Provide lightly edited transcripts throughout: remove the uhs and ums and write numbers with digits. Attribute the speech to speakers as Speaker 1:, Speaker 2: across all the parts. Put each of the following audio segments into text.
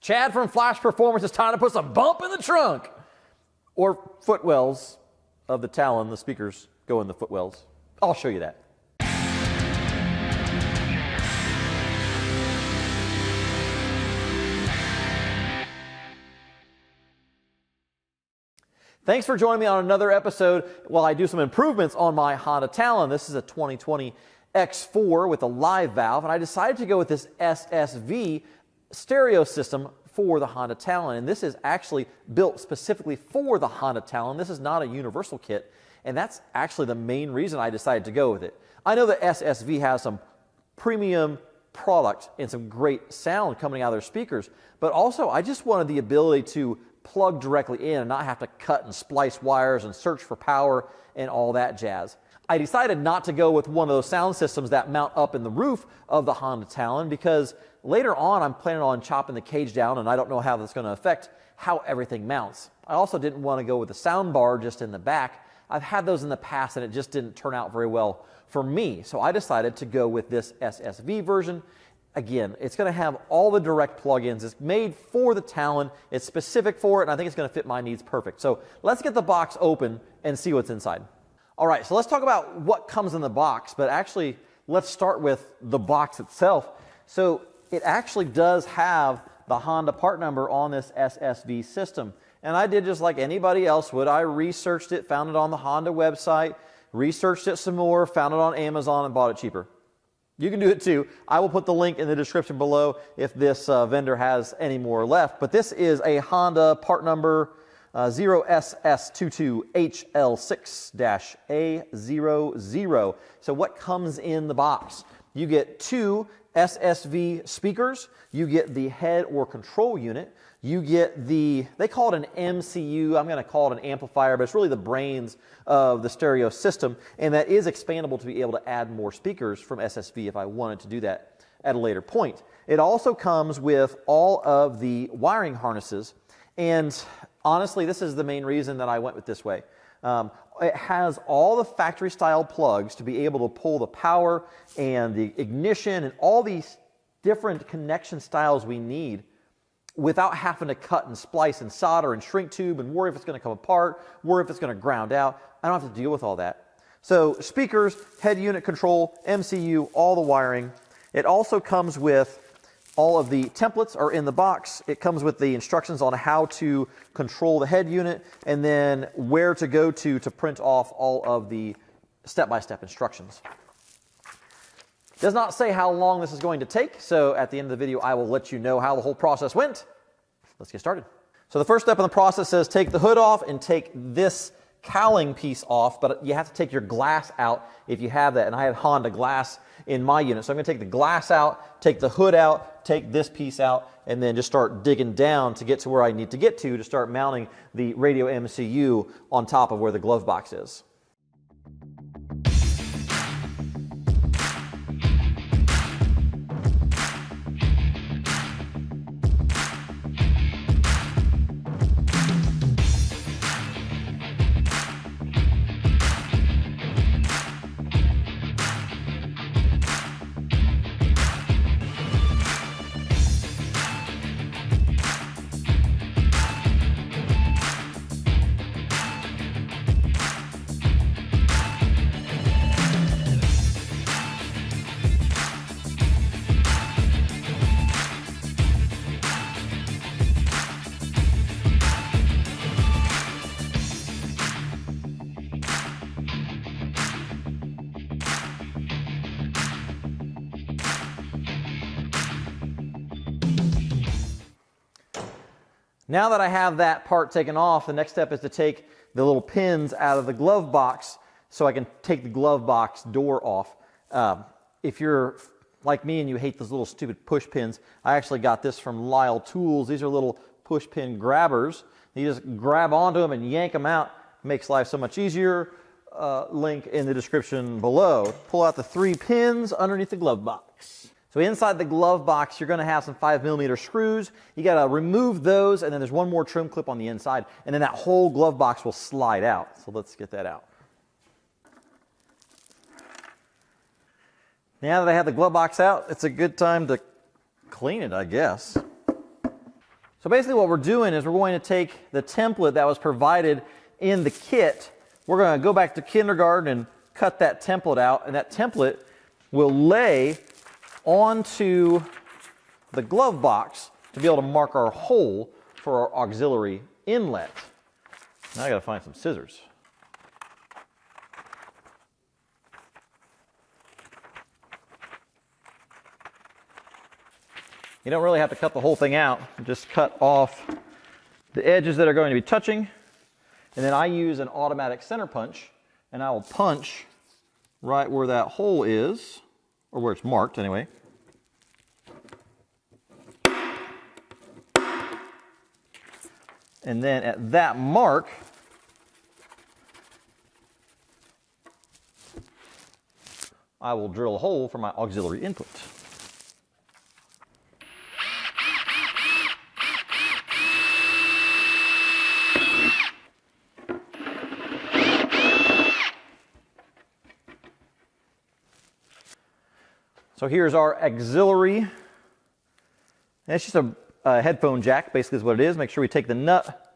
Speaker 1: Chad from Flash Performance, it's time to put some bump in the trunk. Or footwells of the Talon, the speakers go in the footwells. I'll show you that. Thanks for joining me on another episode while I do some improvements on my Honda Talon. This is a 2020 X4 with a live valve, and I decided to go with this SSV stereo system for the Honda Talon. And this is actually built specifically for the Honda Talon. This is not a universal kit, and that's actually the main reason I decided to go with it. I know that SSV has some premium product and some great sound coming out of their speakers, but also I just wanted the ability to plug directly in and not have to cut and splice wires and search for power and all that jazz. I decided not to go with one of those sound systems that mount up in the roof of the Honda Talon because later on I'm planning on chopping the cage down, and I don't know how that's going to affect how everything mounts. I also didn't want to go with a sound bar just in the back. I've had those in the past and it just didn't turn out very well for me, so I decided to go with this SSV version. Again, it's going to have all the direct plugins. It's made for the Talon. It's specific for it, and I think it's going to fit my needs perfect. So let's get the box open and see what's inside. All right, so let's talk about what comes in the box, but actually let's start with the box itself. So it actually does have the Honda part number on this SSV system. And I did just like anybody else would. I researched it, found it on the Honda website, researched it some more, found it on Amazon, and bought it cheaper. You can do it too. I will put the link in the description below if this vendor has any more left. But this is a Honda part number 0SS22HL6-A00. So what comes in the box? You get two SSV speakers. You get the head or control unit. You get they call it an MCU. I'm going to call it an amplifier, but it's really the brains of the stereo system, and that is expandable to be able to add more speakers from SSV if I wanted to do that at a later point. It also comes with all of the wiring harnesses, and honestly, this is the main reason that I went with this way. It has all the factory style plugs to be able to pull the power and the ignition and all these different connection styles we need without having to cut and splice and solder and shrink tube and worry if it's going to come apart, worry if it's going to ground out. I don't have to deal with all that. So speakers, head unit control, MCU, all the wiring. It also comes with all of the templates are in the box. It comes with the instructions on how to control the head unit and then where to go to print off all of the step-by-step instructions. Does not say how long this is going to take, so at the end of the video I will let you know how the whole process went. Let's get started. So the first step in the process says take the hood off and take this cowling piece off, but you have to take your glass out if you have that, and I have Honda glass in my unit. So I'm going to take the glass out, take the hood out, take this piece out, and then just start digging down to get to where I need to get to start mounting the radio MCU on top of where the glove box is. Now that I have that part taken off, the next step is to take the little pins out of the glove box so I can take the glove box door off. If you're like me and you hate those little stupid push pins, I actually got this from Lyle Tools. These are little push pin grabbers. You just grab onto them and yank them out. It makes life so much easier. Link in the description below. Pull out the 3 pins underneath the glove box. So inside the glove box, you're going to have some 5mm screws. You got to remove those, and then there's one more trim clip on the inside, and then that whole glove box will slide out. So let's get that out. Now that I have the glove box out, it's a good time to clean it, I guess. So basically what we're doing is we're going to take the template that was provided in the kit. We're going to go back to kindergarten and cut that template out, and that template will lay onto the glove box to be able to mark our hole for our auxiliary inlet. Now I got to find some scissors. You don't really have to cut the whole thing out. Just cut off the edges that are going to be touching. And then I use an automatic center punch, and I will punch right where that hole is, or where it's marked anyway. And then at that mark, I will drill a hole for my auxiliary input. So here's our auxiliary. And it's just a headphone jack, basically is what it is. Make sure we take the nut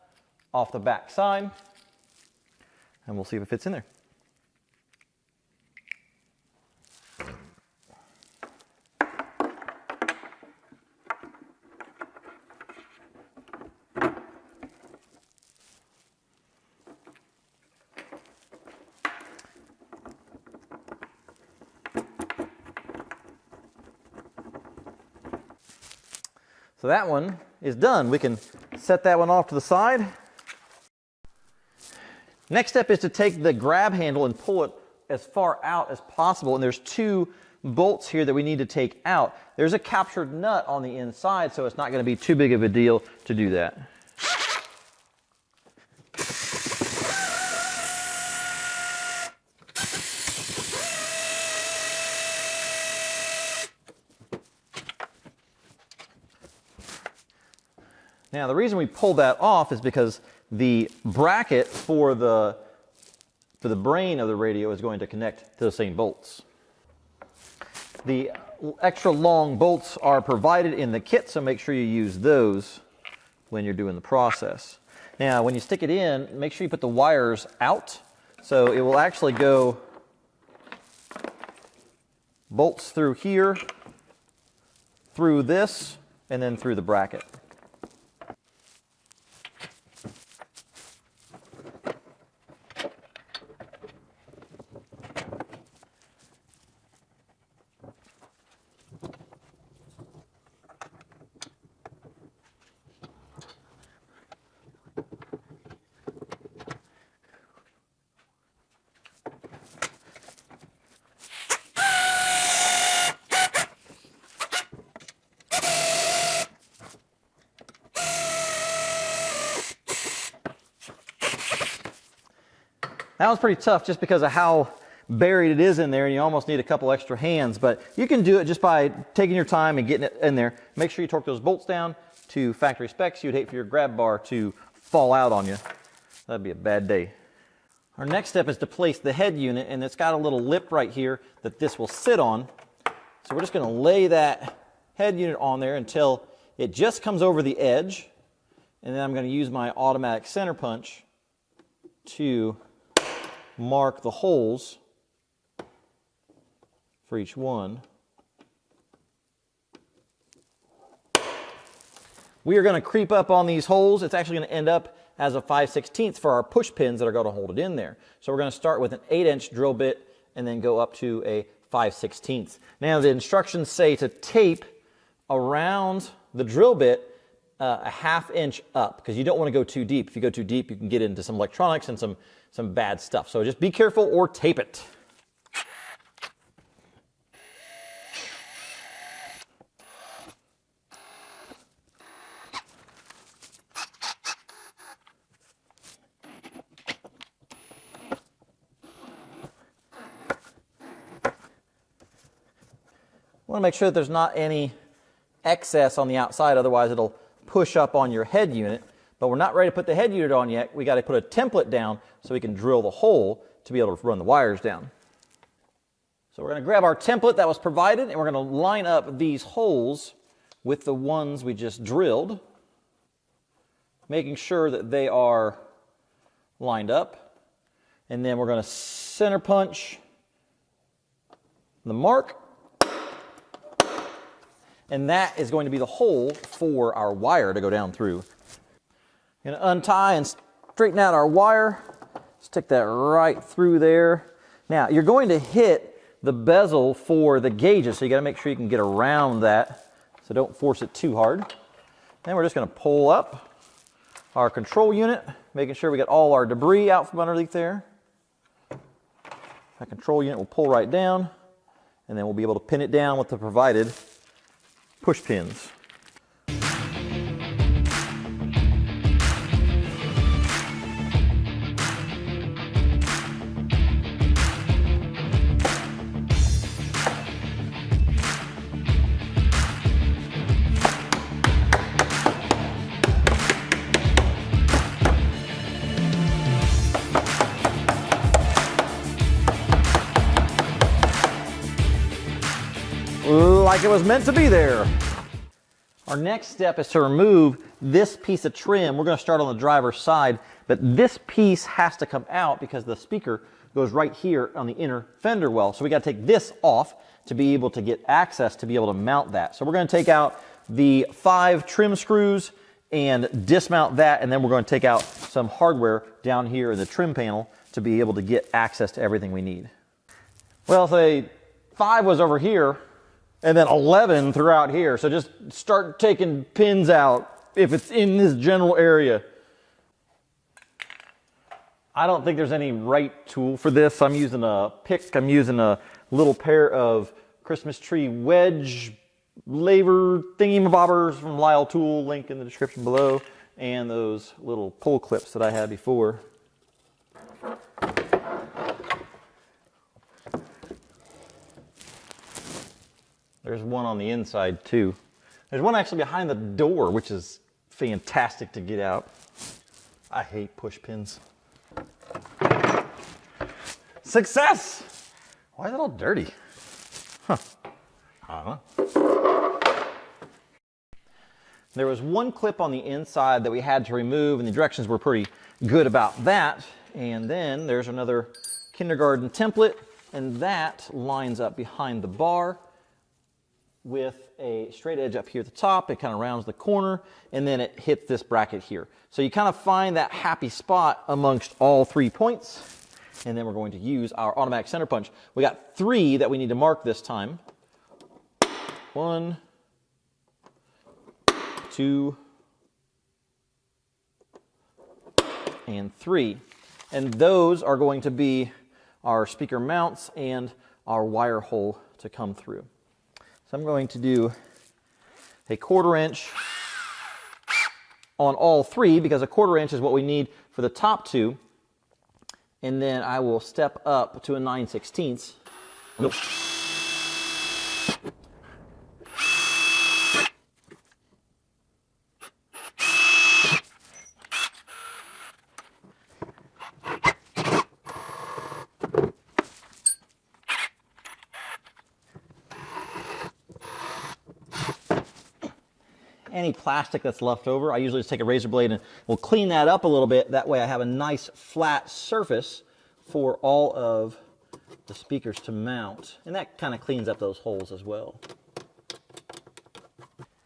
Speaker 1: off the back side, and we'll see if it fits in there. So that one is done. We can set that one off to the side. Next step is to take the grab handle and pull it as far out as possible. And there's two bolts here that we need to take out. There's a captured nut on the inside, so it's not going to be too big of a deal to do that. Now the reason we pulled that off is because the bracket for the brain of the radio is going to connect to the same bolts. The extra long bolts are provided in the kit, so make sure you use those when you're doing the process. Now when you stick it in, make sure you put the wires out, so it will actually go bolts through here, through this, and then through the bracket. That was pretty tough just because of how buried it is in there, and you almost need a couple extra hands, but you can do it just by taking your time and getting it in there. Make sure you torque those bolts down to factory specs. You'd hate for your grab bar to fall out on you. That'd be a bad day. Our next step is to place the head unit, and it's got a little lip right here that this will sit on. So we're just going to lay that head unit on there until it just comes over the edge, and then I'm going to use my automatic center punch to mark the holes for each one. We are going to creep up on these holes. It's actually going to end up as a 5/16 for our push pins that are going to hold it in there. So we're going to start with an 8-inch drill bit and then go up to a 5/16. Now the instructions say to tape around the drill bit a 1/2 inch up, because you don't want to go too deep. If you go too deep, you can get into some electronics and some bad stuff. So just be careful or tape it. You want to make sure that there's not any excess on the outside, otherwise it'll push up on your head unit. But we're not ready to put the head unit on yet. We got to put a template down so we can drill the hole to be able to run the wires down. So we're going to grab our template that was provided, and we're going to line up these holes with the ones we just drilled. making sure that they are lined up. And then we're going to center punch the mark. And that is going to be the hole for our wire to go down through. Going to untie and straighten out our wire. Stick that right through there. Now, you're going to hit the bezel for the gauges, so you got to make sure you can get around that, so don't force it too hard. Then we're just going to pull up our control unit, making sure we get all our debris out from underneath there. That control unit will pull right down, and then we'll be able to pin it down with the provided push pins. Like it was meant to be there. Our next step is to remove this piece of trim. We're going to start on the driver's side, but this piece has to come out because the speaker goes right here on the inner fender well. So we got to take this off to be able to get access to be able to mount that. So we're going to take out the 5 trim screws and dismount that, and then we're going to take out some hardware down here in the trim panel to be able to get access to everything we need. Well, say 5 was over here, and then 11 throughout here. So just start taking pins out if it's in this general area. I don't think there's any right tool for this. I'm using a pick. I'm using a little pair of Christmas tree wedge laver thingy-mabobbers from Lyle Tool, link in the description below, and those little pull clips that I had before. There's one on the inside too. There's one actually behind the door, which is fantastic to get out. I hate push pins. Success! Why is it all dirty? Huh. I don't know. There was one clip on the inside that we had to remove, and the directions were pretty good about that. And then there's another kindergarten template, and that lines up behind the bar with a straight edge up here at the top. It kind of rounds the corner, and then it hits this bracket here. So you kind of find that happy spot amongst all 3 points, and then we're going to use our automatic center punch. We got 3 that we need to mark this time. 1, 2, and 3. And those are going to be our speaker mounts and our wire hole to come through. So I'm going to do a 1/4 inch on all 3 because a 1/4 inch is what we need for the top 2. And then I will step up to a 9/16. Nope. Any plastic that's left over, I usually just take a razor blade and we'll clean that up a little bit. That way I have a nice flat surface for all of the speakers to mount. And that kind of cleans up those holes as well.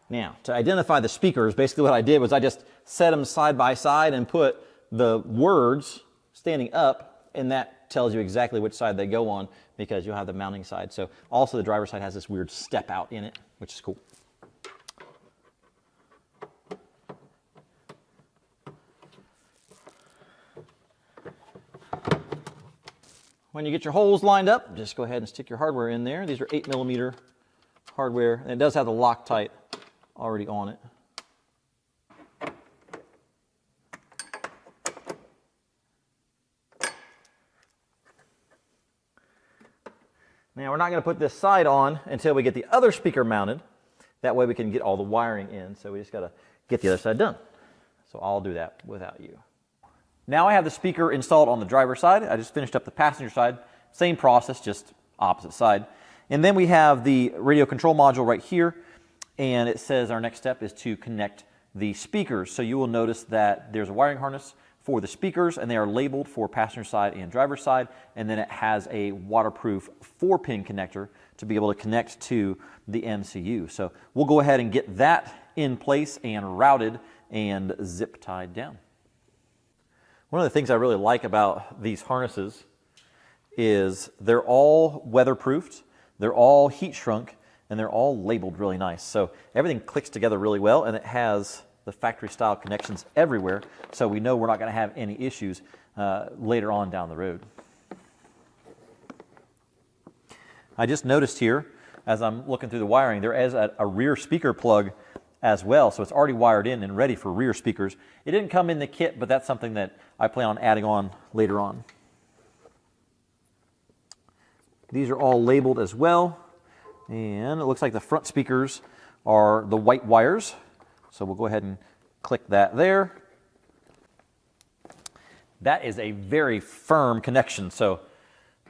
Speaker 1: Now, to identify the speakers, basically what I did was I just set them side by side and put the words standing up, and that tells you exactly which side they go on because you'll have the mounting side. So also the driver's side has this weird step out in it, which is cool. When you get your holes lined up, just go ahead and stick your hardware in there. These are 8mm hardware, and it does have the Loctite already on it. Now we're not going to put this side on until we get the other speaker mounted. That way we can get all the wiring in, so we just got to get the other side done. So I'll do that without you. Now I have the speaker installed on the driver's side. I just finished up the passenger side. Same process, just opposite side. And then we have the radio control module right here, and it says our next step is to connect the speakers. So you will notice that there's a wiring harness for the speakers, and they are labeled for passenger side and driver's side, and then it has a waterproof 4-pin connector to be able to connect to the MCU. So we'll go ahead and get that in place and routed and zip tied down. One of the things I really like about these harnesses is they're all weatherproofed, they're all heat shrunk, and they're all labeled really nice. So everything clicks together really well, and it has the factory style connections everywhere, so we know we're not going to have any issues later on down the road. I just noticed here, as I'm looking through the wiring, there is a rear speaker plug as well, so it's already wired in and ready for rear speakers. It didn't come in the kit, but that's something that I plan on adding on later on. These are all labeled as well, and it looks like the front speakers are the white wires. So we'll go ahead and click that there. That is a very firm connection, so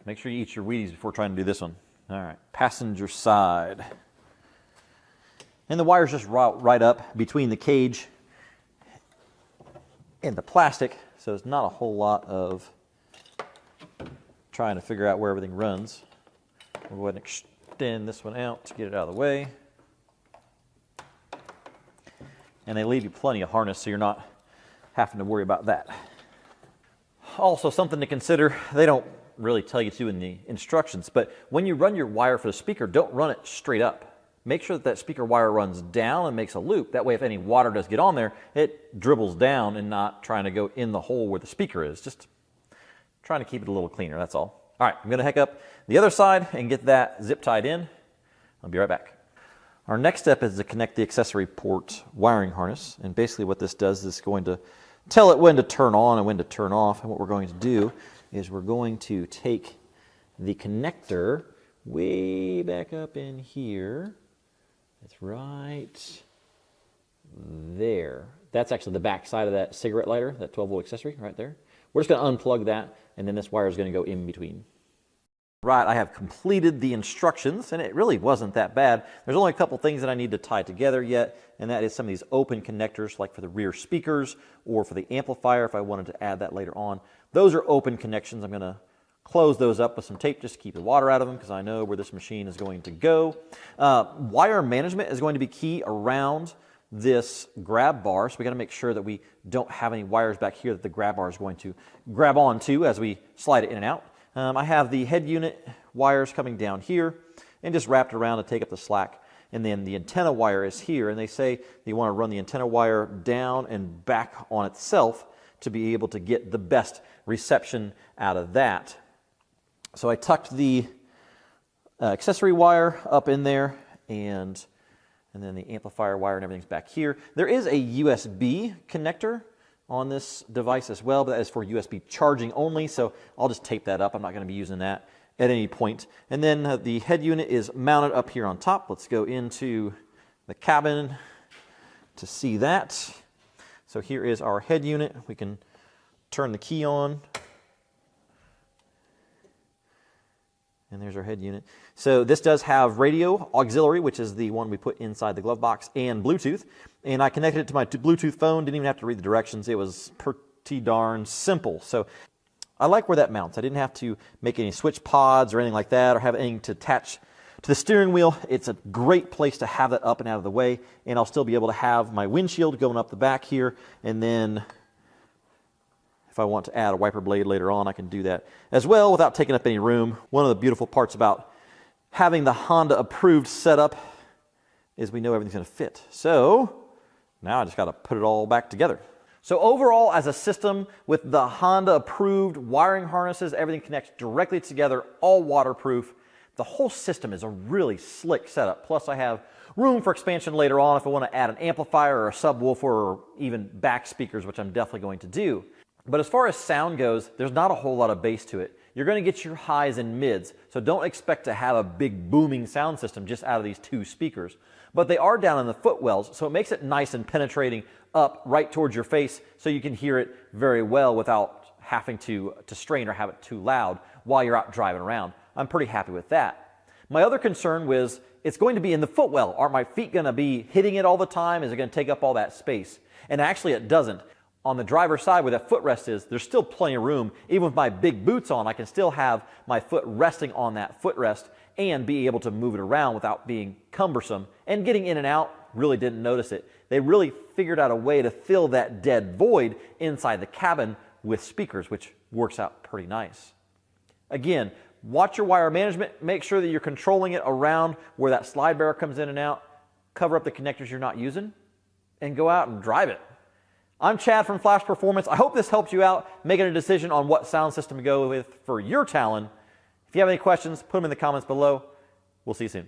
Speaker 1: make sure you eat your Wheaties before trying to do this one. All right, passenger side. And the wires just route right up between the cage and the plastic, so it's not a whole lot of trying to figure out where everything runs. We'll go ahead and extend this one out to get it out of the way. And they leave you plenty of harness, so you're not having to worry about that. Also, something to consider, they don't really tell you to in the instructions, but when you run your wire for the speaker, don't run it straight up. Make sure that that speaker wire runs down and makes a loop. That way, if any water does get on there, it dribbles down and not trying to go in the hole where the speaker is. Just trying to keep it a little cleaner, that's all. All right, I'm going to hook up the other side and get that zip tied in. I'll be right back. Our next step is to connect the accessory port wiring harness, and basically what this does is going to tell it when to turn on and when to turn off. And what we're going to do is we're going to take the connector way back up in here. It's right there. That's actually the back side of that cigarette lighter, that 12-volt accessory right there. We're just going to unplug that, and then this wire is going to go in between. Right, I have completed the instructions, and it really wasn't that bad. There's only a couple things that I need to tie together yet, and that is some of these open connectors, like for the rear speakers or for the amplifier, if I wanted to add that later on. Those are open connections. I'm going to close those up with some tape just to keep the water out of them, because I know where this machine is going to go. Wire management is going to be key around this grab bar, so we got to make sure that we don't have any wires back here that the grab bar is going to grab onto as we slide it in and out. I have the head unit wires coming down here and just wrapped around to take up the slack. And then the antenna wire is here, and they say you want to run the antenna wire down and back on itself to be able to get the best reception out of that. So I tucked the accessory wire up in there, and then the amplifier wire and everything's back here. There is a USB connector on this device as well, but that is for USB charging only, so I'll just tape that up. I'm not going to be using that at any point. And then the head unit is mounted up here on top. Let's go into the cabin to see that. So here is our head unit. We can turn the key on, and there's our head unit. So this does have radio auxiliary, which is the one we put inside the glove box, and Bluetooth. And I connected it to my Bluetooth phone, didn't even have to read the directions. It was pretty darn simple. So I like where that mounts. I didn't have to make any switch pods or anything like that, or have anything to attach to the steering wheel. It's a great place to have that up and out of the way, and I'll still be able to have my windshield going up the back here, and then if I want to add a wiper blade later on, I can do that as well without taking up any room. One of the beautiful parts about having the Honda approved setup is we know everything's going to fit. So now I just got to put it all back together. So overall, as a system with the Honda approved wiring harnesses, everything connects directly together, all waterproof. The whole system is a really slick setup. Plus I have room for expansion later on if I want to add an amplifier or a subwoofer or even back speakers, which I'm definitely going to do. But as far as sound goes, there's not a whole lot of bass to it. You're going to get your highs and mids, so don't expect to have a big booming sound system just out of these two speakers. But they are down in the footwells, so it makes it nice and penetrating up right towards your face so you can hear it very well without having to strain or have it too loud while you're out driving around. I'm pretty happy with that. My other concern was it's going to be in the footwell. Are my feet going to be hitting it all the time? Is it going to take up all that space? And actually it doesn't. On the driver's side where that footrest is, there's still plenty of room. Even with my big boots on, I can still have my foot resting on that footrest and be able to move it around without being cumbersome. And getting in and out, really didn't notice it. They really figured out a way to fill that dead void inside the cabin with speakers, which works out pretty nice. Again, watch your wire management. Make sure that you're controlling it around where that slide bearer comes in and out. Cover up the connectors you're not using and go out and drive it. I'm Chad from Flash Performance. I hope this helped you out making a decision on what sound system to go with for your Talon. If you have any questions, put them in the comments below. We'll see you soon.